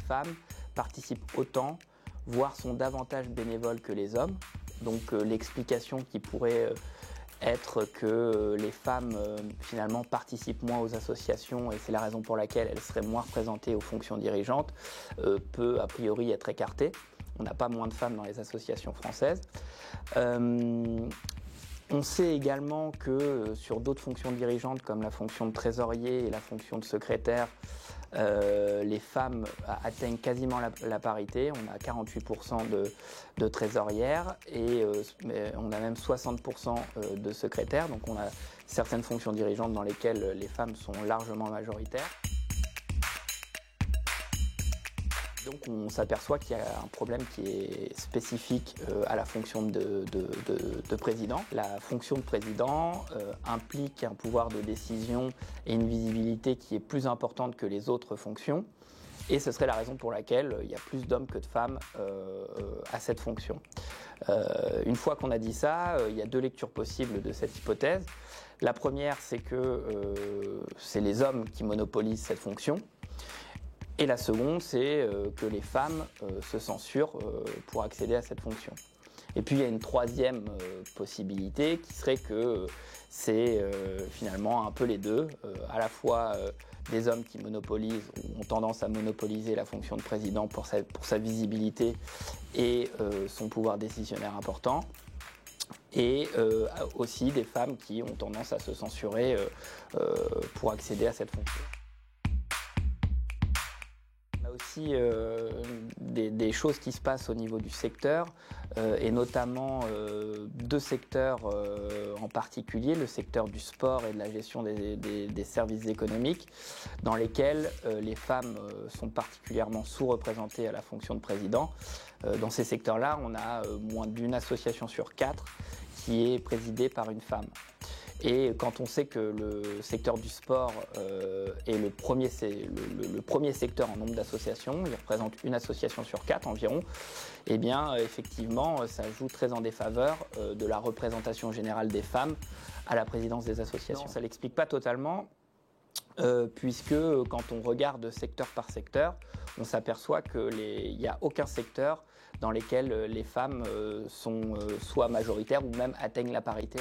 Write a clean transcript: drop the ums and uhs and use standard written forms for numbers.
femmes participent autant, voire sont davantage bénévoles que les hommes. Donc l'explication qui pourrait être que les femmes finalement participent moins aux associations et c'est la raison pour laquelle elles seraient moins représentées aux fonctions dirigeantes peut a priori être écartée. On n'a pas moins de femmes dans les associations françaises. On sait également que sur d'autres fonctions dirigeantes comme la fonction de trésorier et la fonction de secrétaire, les femmes atteignent quasiment la parité. On a 48% de trésorières et on a même 60% de secrétaires. Donc on a certaines fonctions dirigeantes dans lesquelles les femmes sont largement majoritaires. Donc on s'aperçoit qu'il y a un problème qui est spécifique à la fonction de président. La fonction de président implique un pouvoir de décision et une visibilité qui est plus importante que les autres fonctions. Et ce serait la raison pour laquelle il y a plus d'hommes que de femmes à cette fonction. Une fois qu'on a dit ça, il y a deux lectures possibles de cette hypothèse. La première, c'est que c'est les hommes qui monopolisent cette fonction. Et la seconde, c'est que les femmes se censurent pour accéder à cette fonction. Et puis il y a une troisième possibilité qui serait que c'est finalement un peu les deux, à la fois des hommes qui monopolisent ou ont tendance à monopoliser la fonction de président pour sa visibilité et son pouvoir décisionnaire important, et aussi des femmes qui ont tendance à se censurer pour accéder à cette fonction. On a aussi des choses qui se passent au niveau du secteur et notamment deux secteurs en particulier, le secteur du sport et de la gestion des services économiques dans lesquels les femmes sont particulièrement sous-représentées à la fonction de président. Dans ces secteurs-là, on a moins d'une association sur 4 qui est présidée par une femme. Et quand on sait que le secteur du sport est le premier secteur en nombre d'associations, il représente une association sur 4 environ, eh bien effectivement ça joue très en défaveur de la représentation générale des femmes à la présidence des associations. Non, ça ne l'explique pas totalement. Puisque quand on regarde secteur par secteur, on s'aperçoit qu'il n'y a aucun secteur dans lequel les femmes sont soit majoritaires ou même atteignent la parité.